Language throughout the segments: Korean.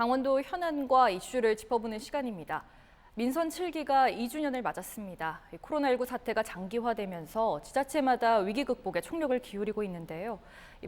강원도 현안과 이슈를 짚어보는 시간입니다. 민선 7기가 2주년을 맞았습니다. 코로나19 사태가 장기화되면서 지자체마다 위기 극복에 총력을 기울이고 있는데요.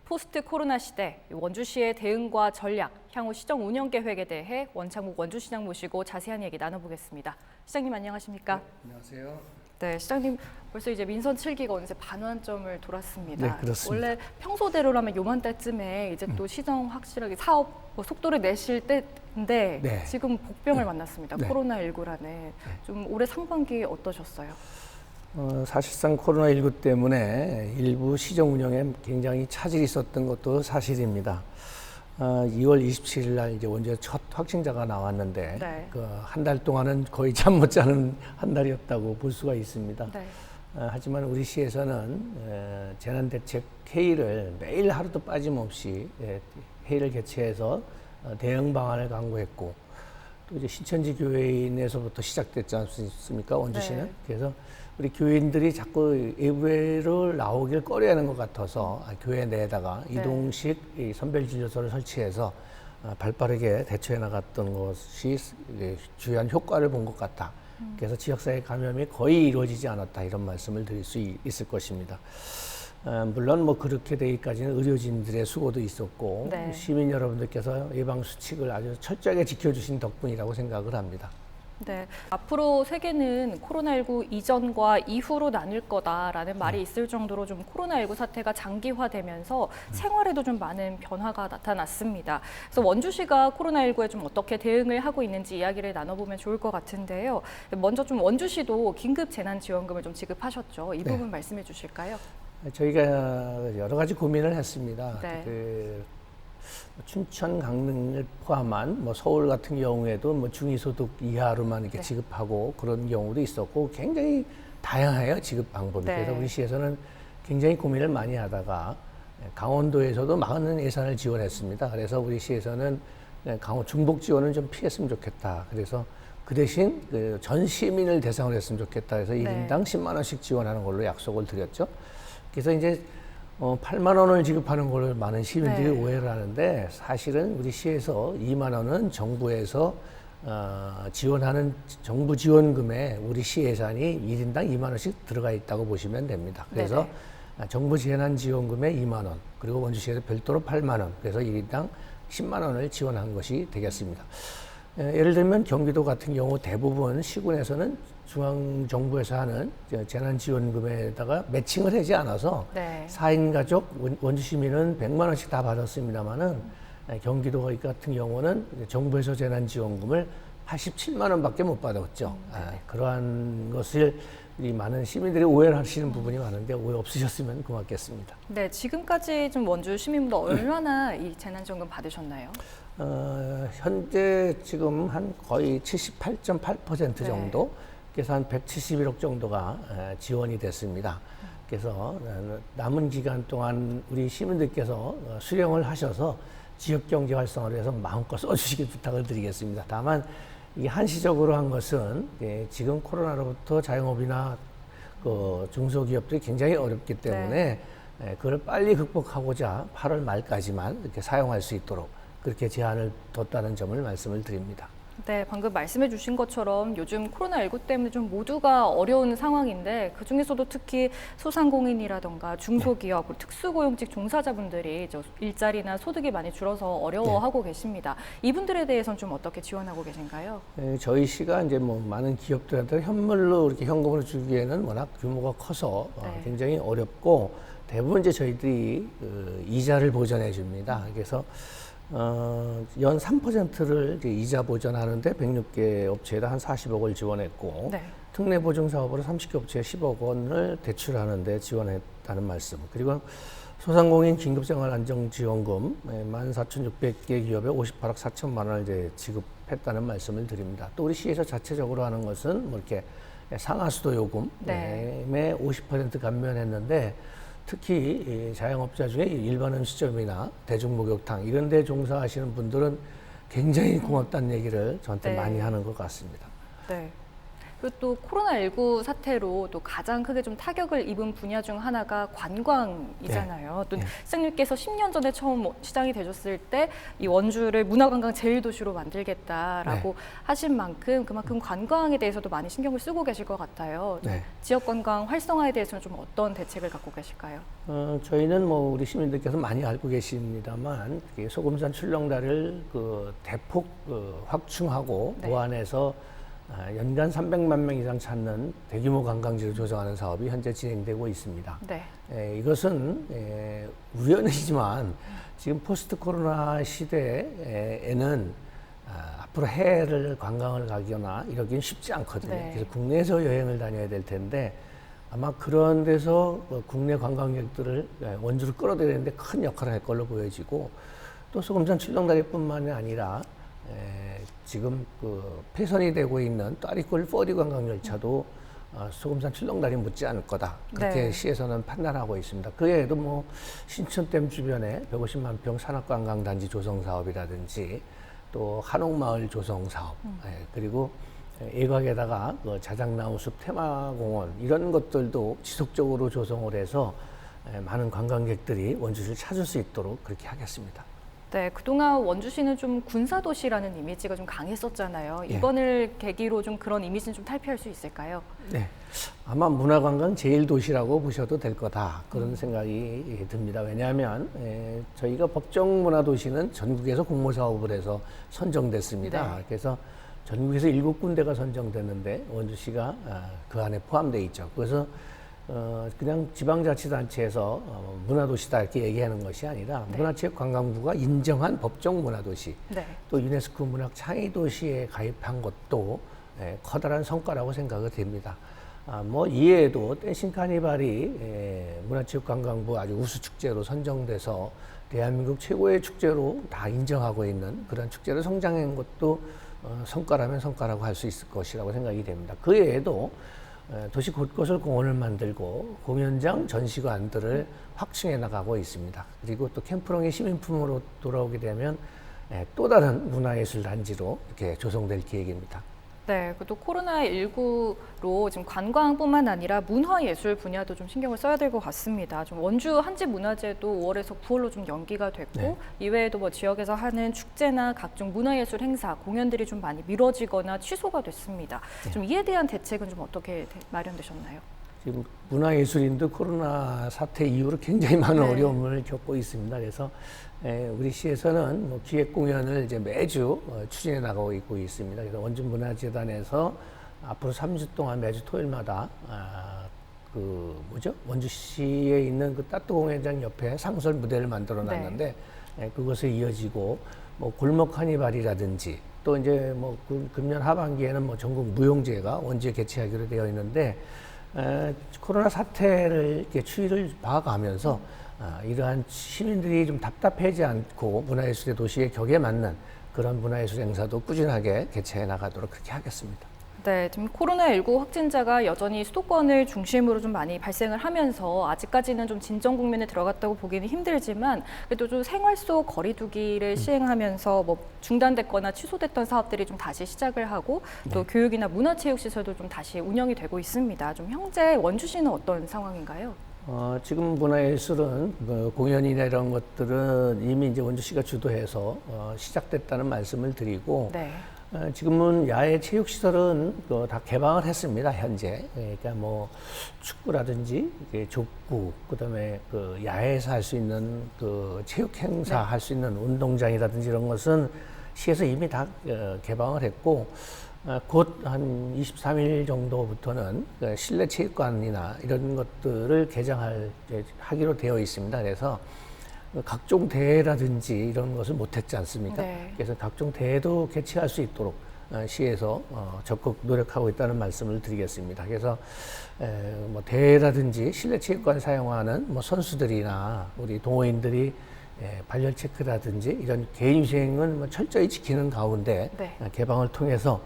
포스트 코로나 시대 원주시의 대응과 전략, 향후 시정 운영 계획에 대해 원창묵 원주시장 모시고 자세한 얘기 나눠보겠습니다. 시장님 안녕하십니까? 네, 안녕하세요. 네, 시장님 벌써 이제 민선 7기가 어느새 반환점을 돌았습니다. 네, 그렇습니다. 원래 평소대로라면 요맘때쯤에 이제 또 시정 확실하게 사업 속도를 내실 때인데 네. 지금 복병을 만났습니다. 네. 코로나19라네. 좀 올해 상반기 어떠셨어요? 사실상 코로나19 때문에 일부 시정 운영에 굉장히 차질이 있었던 것도 사실입니다. 2월 27일 날 이제 원주에 첫 확진자가 나왔는데 네. 그 한 달 동안은 거의 잠 못 자는 한 달이었다고 볼 수가 있습니다. 네. 하지만 우리 시에서는 재난대책 회의를 매일 하루도 빠짐없이 회의를 개최해서 대응 방안을 강구했고 또 이제 신천지 교회인에서부터 시작됐지 않습니까? 원주시는. 네. 그래서 우리 교인들이 자꾸 외부로 나오길 꺼려하는 것 같아서 교회 내에다가 네. 이동식 선별진료소를 설치해서 발빠르게 대처해 나갔던 것이 주요한 효과를 본 것 같다. 그래서 지역사회 감염이 거의 이루어지지 않았다 이런 말씀을 드릴 수 있을 것입니다. 물론 뭐 그렇게 되기까지는 의료진들의 수고도 있었고 네. 시민 여러분들께서 예방 수칙을 아주 철저하게 지켜주신 덕분이라고 생각을 합니다. 네, 앞으로 세계는 코로나19 이전과 이후로 나뉠 거다라는 말이 있을 정도로 좀 코로나19 사태가 장기화되면서 생활에도 좀 많은 변화가 나타났습니다. 그래서 원주시가 코로나19에 좀 어떻게 대응을 하고 있는지 이야기를 나눠보면 좋을 것 같은데요. 먼저 좀 원주시도 긴급 재난지원금을 좀 지급하셨죠. 이 부분 말씀해 주실까요? 저희가 여러 가지 고민을 했습니다. 네. 춘천, 강릉을 포함한 뭐 서울 같은 경우에도 뭐 중위소득 이하로만 이렇게 네. 지급하고 그런 경우도 있었고 굉장히 다양해요, 지급 방법이. 네. 그래서 우리 시에서는 굉장히 고민을 많이 하다가 강원도에서도 많은 예산을 지원했습니다. 그래서 우리 시에서는 강원 중복 지원은 좀 피했으면 좋겠다. 그래서 그 대신 전 시민을 대상으로 했으면 좋겠다. 그래서 네. 1인당 10만 원씩 지원하는 걸로 약속을 드렸죠. 그래서 이제 8만 원을 지급하는 걸로 많은 시민들이 네. 오해를 하는데 사실은 우리 시에서 2만 원은 정부에서 지원하는 정부 지원금에 우리 시 예산이 1인당 2만 원씩 들어가 있다고 보시면 됩니다. 그래서 정부 재난 지원금에 2만 원, 그리고 원주시에서 별도로 8만 원, 그래서 1인당 10만 원을 지원한 것이 되겠습니다. 예를 들면 경기도 같은 경우 대부분 시군에서는 중앙정부에서 하는 재난지원금에다가 매칭을 하지 않아서 네. 4인 가족 원주 시민은 100만 원씩 다 받았습니다만은 경기도 같은 경우는 정부에서 재난지원금을 87만 원밖에 못 받았죠. 그러한 것을 이 많은 시민들이 오해를 하시는 부분이 많은데 오해 없으셨으면 고맙겠습니다. 네, 지금까지 좀 원주 시민분들 얼마나 이 재난지원금 받으셨나요? 현재 지금 한 거의 78.8% 정도, 그래서 한 171억 정도가 지원이 됐습니다. 그래서 남은 기간 동안 우리 시민들께서 수령을 하셔서 지역 경제 활성화를 위해서 마음껏 써주시길 부탁을 드리겠습니다. 다만 이 한시적으로 한 것은 지금 코로나로부터 자영업이나 그 중소기업들이 굉장히 어렵기 때문에 그걸 빨리 극복하고자 8월 말까지만 이렇게 사용할 수 있도록 그렇게 제한을 뒀다는 점을 말씀을 드립니다. 네, 방금 말씀해 주신 것처럼 요즘 코로나19 때문에 좀 모두가 어려운 상황인데 그중에서도 특히 소상공인이라던가 중소기업, 그리고 특수고용직 종사자분들이 일자리나 소득이 많이 줄어서 어려워하고 계십니다. 이분들에 대해서는 좀 어떻게 지원하고 계신가요? 저희 시가 이제 뭐 많은 기업들한테 현물로 이렇게 현금으로 주기에는 워낙 규모가 커서 굉장히 어렵고 대부분 이제 저희들이 이자를 보전해 줍니다. 그래서 연 3%를 이자 보전하는데 106개 업체에다 한 40억을 지원했고 특례 보증 사업으로 30개 업체에 10억 원을 대출하는데 지원했다는 말씀. 그리고 소상공인 긴급생활안정지원금 14,600개 기업에 58억 4천만 원을 이제 지급했다는 말씀을 드립니다. 또 우리 시에서 자체적으로 하는 것은 뭐 이렇게 상하수도 요금에 50% 감면했는데 특히 자영업자 중에 일반 음식점이나 대중목욕탕 이런 데 종사하시는 분들은 굉장히 고맙다는 얘기를 저한테 많이 하는 것 같습니다. 네. 그리고 또 코로나19 사태로 또 가장 크게 좀 타격을 입은 분야 중 하나가 관광이잖아요. 또 시장님께서 10년 전에 처음 시장이 되셨을 때 이 원주를 문화관광 제1도시로 만들겠다라고 하신 만큼 그만큼 관광에 대해서도 많이 신경을 쓰고 계실 것 같아요. 지역 관광 활성화에 대해서는 좀 어떤 대책을 갖고 계실까요? 저희는 뭐 우리 시민들께서 많이 알고 계십니다만 소금산 출렁다리를 대폭 확충하고 보완해서 연간 300만 명 이상 찾는 대규모 관광지를 조성하는 사업이 현재 진행되고 있습니다. 이것은 우연이지만 지금 포스트 코로나 시대에는 앞으로 해외를 관광을 가거나 이러기는 쉽지 않거든요. 그래서 국내에서 여행을 다녀야 될 텐데 아마 그런 데서 국내 관광객들을 원주로 끌어들이는 데 큰 역할을 할 걸로 보여지고 또 소금산 출렁다리뿐만이 아니라 지금 폐선이 되고 있는 따리골 퍼리 관광 열차도 소금산 출렁다리 못지 않을 거다. 그렇게 시에서는 판단하고 있습니다. 그 외에도 뭐 신천댐 주변에 150만 평 산악관광단지 조성 사업이라든지 또 한옥마을 조성 사업, 그리고 일각에다가 자작나무숲 테마공원 이런 것들도 지속적으로 조성을 해서 많은 관광객들이 원주시를 찾을 수 있도록 그렇게 하겠습니다. 네, 그동안 원주시는 좀 군사도시라는 이미지가 좀 강했었잖아요. 이번을 계기로 좀 그런 이미지는 좀 탈피할 수 있을까요? 네, 아마 문화관광 제1도시라고 보셔도 될 거다 그런 생각이 듭니다. 왜냐하면 저희가 법정문화도시는 전국에서 공모사업을 해서 선정됐습니다. 그래서 전국에서 7군데가 선정됐는데 원주시가 그 안에 포함되어 있죠. 그래서 그냥 지방자치단체에서 문화도시다 이렇게 얘기하는 것이 아니라 문화체육관광부가 인정한 법정 문화도시, 또 유네스코 문학창의도시에 가입한 것도 커다란 성과라고 생각이 됩니다. 뭐 이외에도 댄싱 카니발이 문화체육관광부 아주 우수축제로 선정돼서 대한민국 최고의 축제로 다 인정하고 있는 그런 축제로 성장한 것도 성과라면 성과라고 할 수 있을 것이라고 생각이 됩니다. 그 외에도 도시 곳곳을 공원을 만들고 공연장, 전시관들을 확충해 나가고 있습니다. 그리고 또 캠프롱이 시민품으로 돌아오게 되면 또 다른 문화예술 단지로 이렇게 조성될 계획입니다. 네, 또 코로나19로 지금 관광뿐만 아니라 문화예술 분야도 좀 신경을 써야 될 것 같습니다. 좀 원주 한지문화제도 5월에서 9월로 좀 연기가 됐고 이외에도 뭐 지역에서 하는 축제나 각종 문화예술 행사, 공연들이 좀 많이 미뤄지거나 취소가 됐습니다. 좀 이에 대한 대책은 좀 어떻게 마련되셨나요? 지금 문화예술인도 코로나 사태 이후로 굉장히 많은 어려움을 겪고 있습니다. 그래서 우리 시에서는 뭐 기획 공연을 이제 매주 추진해 나가고 있습니다. 그래서 원주문화재단에서 앞으로 3주 동안 매주 토요일마다 원주시에 있는 그 따뚜공연장 옆에 상설 무대를 만들어 놨는데 그것에 이어지고 뭐 골목 카니발이라든지 또 이제 뭐 금년 하반기에는 뭐 전국 무용제가 원주에 개최하기로 되어 있는데 코로나 사태를 이렇게 추이를 봐가면서 이러한 시민들이 좀 답답하지 않고 문화예술의 도시의 격에 맞는 그런 문화예술 행사도 꾸준하게 개최해 나가도록 그렇게 하겠습니다. 네, 지금 코로나19 확진자가 여전히 수도권을 중심으로 좀 많이 발생을 하면서 아직까지는 좀 진정 국면에 들어갔다고 보기는 힘들지만 그래도 좀 생활 속 거리두기를 시행하면서 뭐 중단됐거나 취소됐던 사업들이 좀 다시 시작을 하고 또 교육이나 문화체육시설도 좀 다시 운영이 되고 있습니다. 좀 현재 원주시는 어떤 상황인가요? 지금 문화예술은 공연이나 이런 것들은 이미 이제 원주시가 주도해서 시작됐다는 말씀을 드리고 지금은 야외 체육시설은 다 개방을 했습니다, 현재. 그러니까 뭐 축구라든지 족구, 그다음에 야외에서 할 수 있는 체육 행사 할 수 있는 운동장이라든지 이런 것은 시에서 이미 다 개방을 했고 곧 한 23일 정도부터는 실내 체육관이나 이런 것들을 하기로 되어 있습니다. 그래서 각종 대회라든지 이런 것을 못했지 않습니까? 그래서 각종 대회도 개최할 수 있도록 시에서 적극 노력하고 있다는 말씀을 드리겠습니다. 그래서 뭐 대회라든지 실내 체육관 사용하는 뭐 선수들이나 우리 동호인들이 발열 체크라든지 이런 개인 위생은 뭐 철저히 지키는 가운데 개방을 통해서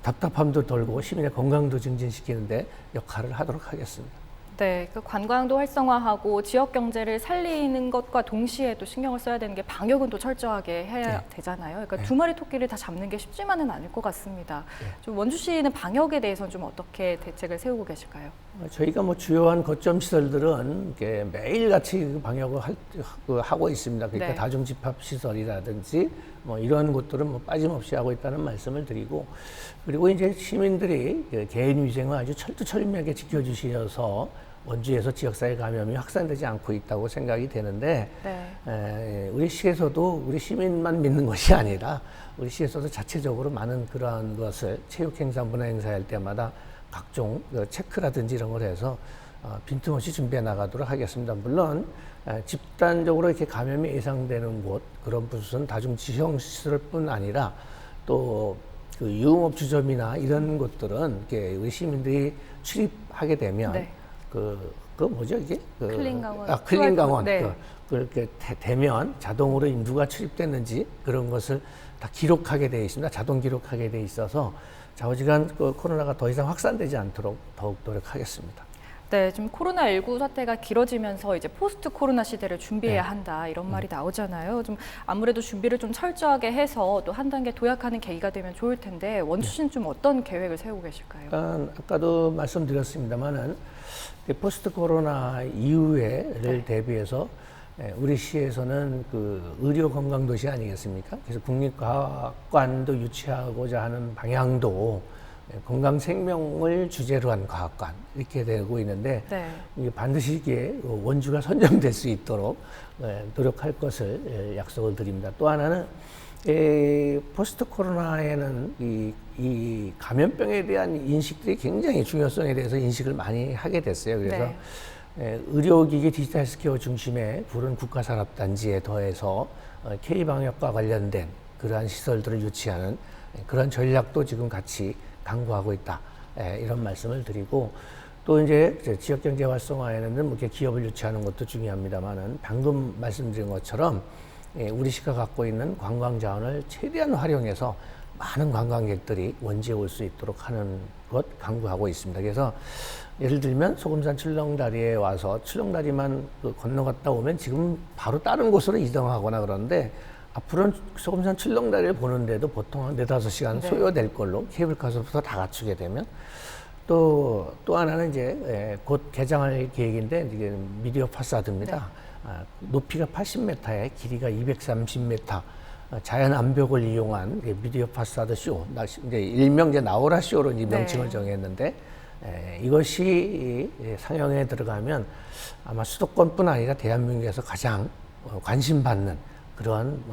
답답함도 덜고 시민의 건강도 증진시키는데 역할을 하도록 하겠습니다. 네, 그 관광도 활성화하고 지역 경제를 살리는 것과 동시에 또 신경을 써야 되는 게 방역은 또 철저하게 해야 되잖아요. 그러니까 두 마리 토끼를 다 잡는 게 쉽지만은 않을 것 같습니다. 좀 원주시는 방역에 대해서는 좀 어떻게 대책을 세우고 계실까요? 저희가 뭐 주요한 거점 시설들은 이렇게 매일같이 방역을 하고 있습니다. 그러니까 네. 다중집합 시설이라든지 뭐 이런 곳들은 뭐 빠짐없이 하고 있다는 말씀을 드리고, 그리고 이제 시민들이 개인 위생을 아주 철두철미하게 지켜주셔서 원주에서 지역사회 감염이 확산되지 않고 있다고 생각이 되는데, 우리 시에서도 우리 시민만 믿는 것이 아니라 우리 시에서도 자체적으로 많은 그러한 것을 체육행사, 문화행사 할 때마다 각종 체크라든지 이런 걸 해서 빈틈없이 준비해 나가도록 하겠습니다. 물론 집단적으로 이렇게 감염이 예상되는 곳, 그런 무슨 다중지형시설뿐 아니라 또 그 유흥업 주점이나 이런 곳들은 이렇게 우리 시민들이 출입하게 되면 그 뭐죠 이게? 클린강원. 클린강원. 네. 그렇게 되면 자동으로 누가 출입됐는지 그런 것을 다 기록하게 되어 있습니다. 자동 기록하게 되어 있어서 좌우지간 코로나가 더 이상 확산되지 않도록 더욱 노력하겠습니다. 네, 지금 코로나19 사태가 길어지면서 이제 포스트 코로나 시대를 준비해야 한다 이런 말이 나오잖아요. 좀 아무래도 준비를 좀 철저하게 해서 또 한 단계 도약하는 계기가 되면 좋을 텐데 원주시는 좀 어떤 계획을 세우고 계실까요? 일단 아까도 말씀드렸습니다만은 포스트 코로나 이후에를 대비해서 우리 시에서는 그 의료 건강 도시 아니겠습니까? 그래서 국립과학관도 유치하고자 하는 방향도 건강 생명을 주제로 한 과학관 이렇게 되고 있는데, 이게 반드시 이게 원주가 선정될 수 있도록 노력할 것을 약속을 드립니다. 또 하나는 포스트 코로나에는 이 감염병에 대한 인식들이 굉장히 중요성에 대해서 인식을 많이 하게 됐어요. 그래서 의료기기 디지털 헬스케어 중심의 푸른 국가산업단지에 더해서 K방역과 관련된 그러한 시설들을 유치하는 그런 전략도 지금 같이 강구하고 있다. 이런 말씀을 드리고, 또 이제 지역경제 활성화에는 뭐 이렇게 기업을 유치하는 것도 중요합니다만은 방금 말씀드린 것처럼 우리 시가 갖고 있는 관광 자원을 최대한 활용해서 많은 관광객들이 원주에 올 수 있도록 하는 것 강구하고 있습니다. 그래서 예를 들면 소금산 출렁다리에 와서 출렁다리만 건너갔다 오면 지금 바로 다른 곳으로 이동하거나 그러는데, 앞으로는 소금산 출렁다리를 보는데도 보통 한 4-5시간 소요될 걸로 케이블카서부터 다 갖추게 되면, 또 하나는 이제 곧 개장할 계획인데 이게 미디어 파사드입니다. 높이가 80m에 길이가 230m, 자연 암벽을 이용한 미디어 파사드 쇼, 이제 일명 이제 나오라 쇼로 이제 명칭을 정했는데, 이것이 상영에 들어가면 아마 수도권뿐 아니라 대한민국에서 가장 관심받는 그런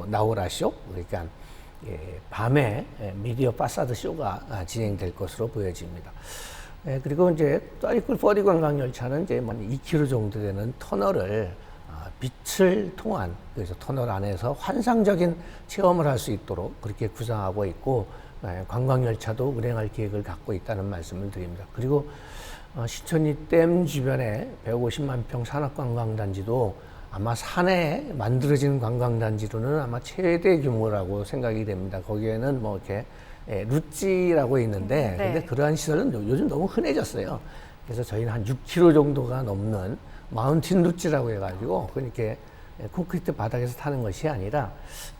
나오라 쇼, 그러니까 밤에 미디어 파사드 쇼가 진행될 것으로 보여집니다. 그리고 이제 떠리꿀 퍼리 관광 열차는 이제 2km 정도 되는 터널을 빛을 통한, 그래서 터널 안에서 환상적인 체험을 할 수 있도록 그렇게 구상하고 있고, 관광 열차도 운행할 계획을 갖고 있다는 말씀을 드립니다. 그리고 신천리 댐 주변에 150만 평 산업관광단지도 아마 산에 만들어진 관광단지로는 아마 최대 규모라고 생각이 됩니다. 거기에는 뭐 이렇게 루찌라고 있는데, 근데 그러한 시설은 요즘 너무 흔해졌어요. 그래서 저희는 한 6km 정도가 넘는 마운틴 루찌라고 해가지고, 그러니까 콘크리트 바닥에서 타는 것이 아니라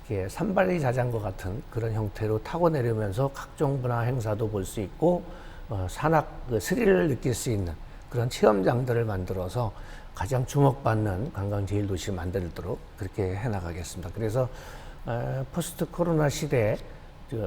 이렇게 산발리 자전거 같은 그런 형태로 타고 내려면서 각종 문화 행사도 볼 수 있고, 산악 스릴을 느낄 수 있는 그런 체험장들을 만들어서 가장 주목받는 관광 제일 도시를 만들도록 그렇게 해나가겠습니다. 그래서 포스트 코로나 시대에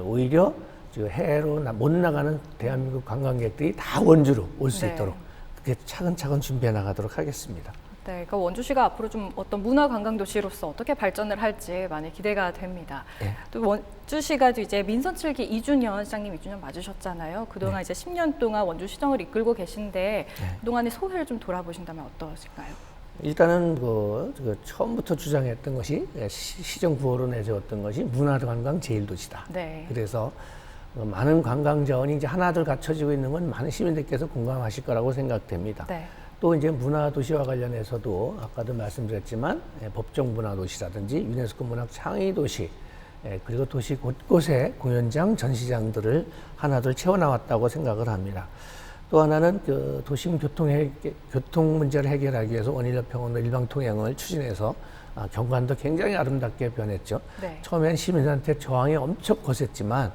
오히려 해외로 못 나가는 대한민국 관광객들이 다 원주로 올 수 있도록 그렇게 차근차근 준비해 나가도록 하겠습니다. 네, 그러니까 원주시가 앞으로 좀 어떤 문화 관광 도시로서 어떻게 발전을 할지 많이 기대가 됩니다. 또 원주시가 이제 민선 7기 2주년, 시장님 2주년 맞으셨잖아요. 그동안 이제 10년 동안 원주시정을 이끌고 계신데 그동안의 소회를 좀 돌아보신다면 어떠실까요? 일단은 처음부터 주장했던 것이 시정 구호로 내세웠던 것이 문화관광 제일도시다. 그래서 많은 관광 자원이 이제 하나둘 갖춰지고 있는 건 많은 시민들께서 공감하실 거라고 생각됩니다. 또 이제 문화도시와 관련해서도 아까도 말씀드렸지만 법정 문화도시라든지 유네스코 문학 창의도시, 그리고 도시 곳곳에 공연장, 전시장들을 하나둘 채워나왔다고 생각을 합니다. 또 하나는 그 도심 교통 문제를 해결하기 위해서 원인력평원도 일방 통행을 추진해서 경관도 굉장히 아름답게 변했죠. 네. 처음엔 시민한테 저항이 엄청 거셌지만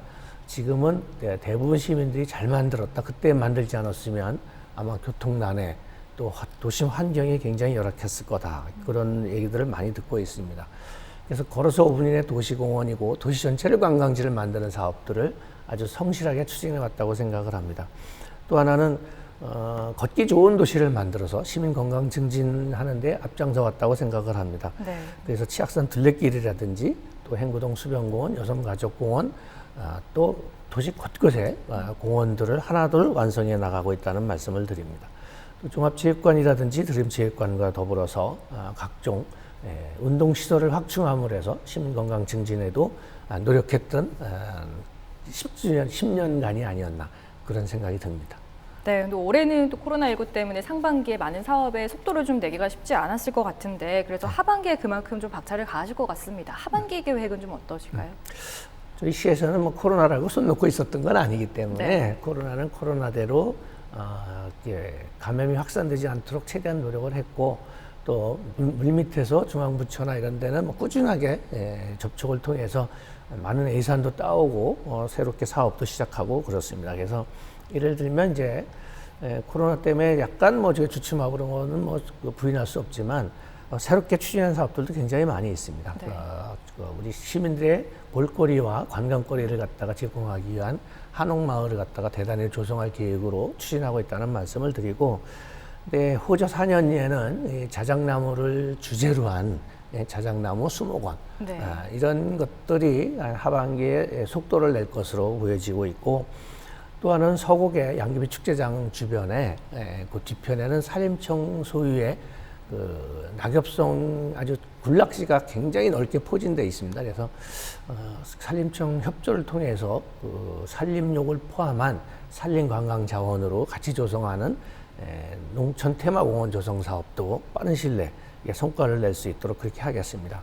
지금은 대부분 시민들이 잘 만들었다. 그때 만들지 않았으면 아마 교통난에 또 도심 환경이 굉장히 열악했을 거다. 그런 얘기들을 많이 듣고 있습니다. 그래서 걸어서 5분 이내 도시공원이고 도시 전체를 관광지를 만드는 사업들을 아주 성실하게 추진해 왔다고 생각을 합니다. 또 하나는 걷기 좋은 도시를 만들어서 시민 건강 증진하는 데 앞장서 왔다고 생각을 합니다. 네. 그래서 치악산 둘레길이라든지 또 행구동 수변공원, 여성가족공원, 또 도시 곳곳에 공원들을 하나둘 완성해 나가고 있다는 말씀을 드립니다. 또 종합체육관이라든지 드림체육관과 더불어서 각종 운동시설을 확충함으로 해서 시민건강 증진에도 노력했던 10년간이 아니었나 그런 생각이 듭니다. 네, 근데 올해는 또 코로나19 때문에 상반기에 많은 사업에 속도를 좀 내기가 쉽지 않았을 것 같은데 그래서 하반기에 그만큼 좀 박차를 가하실 것 같습니다. 하반기 계획은 좀 어떠실까요? 저희 시에서는 뭐 코로나라고 손 놓고 있었던 건 아니기 때문에 네. 코로나는 코로나대로 감염이 확산되지 않도록 최대한 노력을 했고 또 물밑에서 중앙부처나 이런 데는 뭐 꾸준하게 접촉을 통해서 많은 예산도 따오고 새롭게 사업도 시작하고 그렇습니다. 그래서 예를 들면 이제 코로나 때문에 약간 뭐 주춤하고 그런 거는 뭐 부인할 수 없지만 새롭게 추진한 사업들도 굉장히 많이 있습니다. 네. 우리 시민들의 볼거리와 관광거리를 갖다가 제공하기 위한 한옥마을을 갖다가 대단히 조성할 계획으로 추진하고 있다는 말씀을 드리고, 네, 호저 4년에는 자작나무를 주제로 한 자작나무 수목원, 네. 이런 것들이 하반기에 속도를 낼 것으로 보여지고 있고, 또 하나는 서곡의 양귀비 축제장 주변에 그 뒤편에는 산림청 소유의 그 낙엽송 아주 군락지가 굉장히 넓게 포진되어 있습니다. 그래서 산림청 협조를 통해서 그 산림욕을 포함한 산림관광 자원으로 같이 조성하는 농촌 테마공원 조성 사업도 빠른 시일 내에 성과를 낼 수 있도록 그렇게 하겠습니다.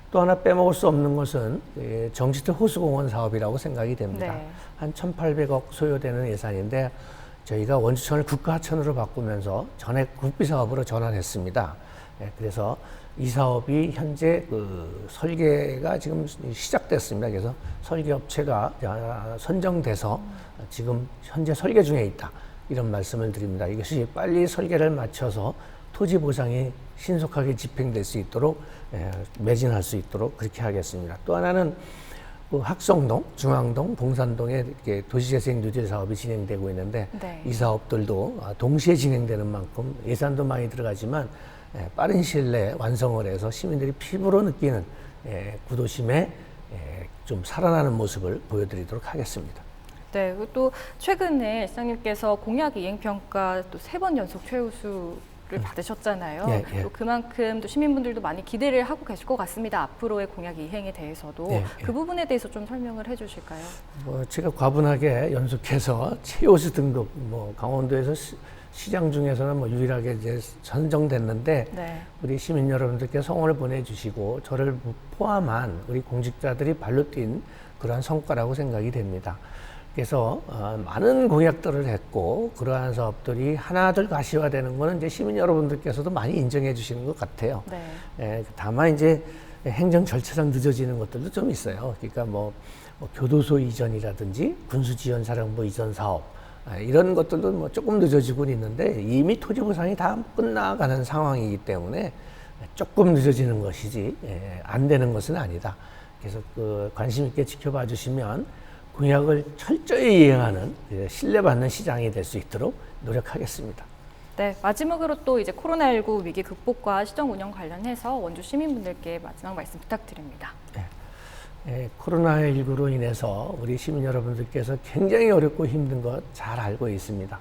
또 하나 빼먹을 수 없는 것은 정치들 호수공원 사업이라고 생각이 됩니다. 네. 한 1,800억 소요되는 예산인데 저희가 원주천을 국가하천으로 바꾸면서 전액 국비사업으로 전환했습니다. 그래서 이 사업이 현재 그 설계가 지금 시작됐습니다. 그래서 설계업체가 선정돼서 지금 현재 설계 중에 있다. 이런 말씀을 드립니다. 이것이 빨리 설계를 마쳐서 토지 보상이 신속하게 집행될 수 있도록 매진할 수 있도록 그렇게 하겠습니다. 또 하나는 그 학성동, 중앙동, 봉산동에 이렇게 도시재생 뉴딜 사업이 진행되고 있는데 네. 이 사업들도 동시에 진행되는 만큼 예산도 많이 들어가지만 빠른 시일 내에 완성을 해서 시민들이 피부로 느끼는 구도심에 좀 살아나는 모습을 보여드리도록 하겠습니다. 네, 그리고 또 최근에 시장님께서 공약 이행평가 또 3번 연속 최우수를 받으셨잖아요. 예, 예. 또 그만큼 또 시민분들도 많이 기대를 하고 계실 것 같습니다. 앞으로의 공약 이행에 대해서도 예, 예. 그 부분에 대해서 좀 설명을 해주실까요? 제가 과분하게 연속해서 최우수 등급, 강원도에서 시장 중에서는 유일하게 이제 선정됐는데 네. 우리 시민 여러분들께 성원을 보내주시고 저를 포함한 우리 공직자들이 발로 뛴 그러한 성과라고 생각이 됩니다. 그래서 많은 공약들을 했고 그러한 사업들이 하나둘 가시화되는 거는 이제 시민 여러분들께서도 많이 인정해 주시는 것 같아요. 네. 다만 이제 행정 절차상 늦어지는 것들도 좀 있어요. 그러니까 교도소 이전이라든지 군수지원사령부 이전 사업 이런 것들도 조금 늦어지고 있는데 이미 토지 보상이 다 끝나가는 상황이기 때문에 조금 늦어지는 것이지 안 되는 것은 아니다. 그래서 관심 있게 지켜봐 주시면 공약을 철저히 이행하는 신뢰받는 시장이 될 수 있도록 노력하겠습니다. 네, 마지막으로 또 이제 코로나19 위기 극복과 시정 운영 관련해서 원주 시민분들께 마지막 말씀 부탁드립니다. 코로나19로 인해서 우리 시민 여러분들께서 굉장히 어렵고 힘든 것 잘 알고 있습니다.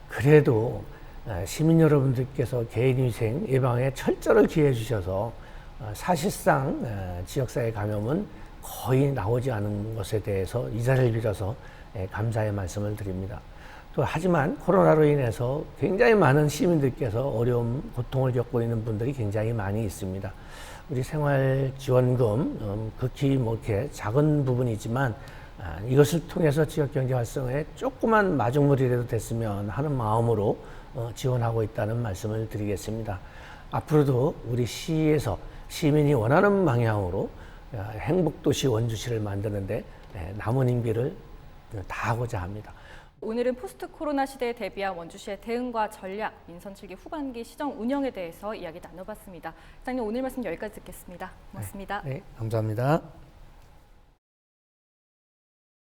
그래도 시민 여러분들께서 개인위생 예방에 철저를 기해 주셔서 사실상 지역사회 감염은 거의 나오지 않은 것에 대해서 이 자리를 빌어서 감사의 말씀을 드립니다. 또 하지만 코로나로 인해서 굉장히 많은 시민들께서 어려움, 고통을 겪고 있는 분들이 굉장히 많이 있습니다. 우리 생활지원금 극히 이렇게 작은 부분이지만 이것을 통해서 지역 경제 활성화에 조그만 마중물이라도 됐으면 하는 마음으로 지원하고 있다는 말씀을 드리겠습니다. 앞으로도 우리 시에서 시민이 원하는 방향으로 행복도시 원주시를 만드는데 남은 임기를 다하고자 합니다. 오늘은 포스트 코로나 시대에 대비한 원주시의 대응과 전략, 민선 7기 후반기 시정 운영에 대해서 이야기 나눠봤습니다. 시장님 오늘 말씀 여기까지 듣겠습니다. 고맙습니다. 네, 감사합니다.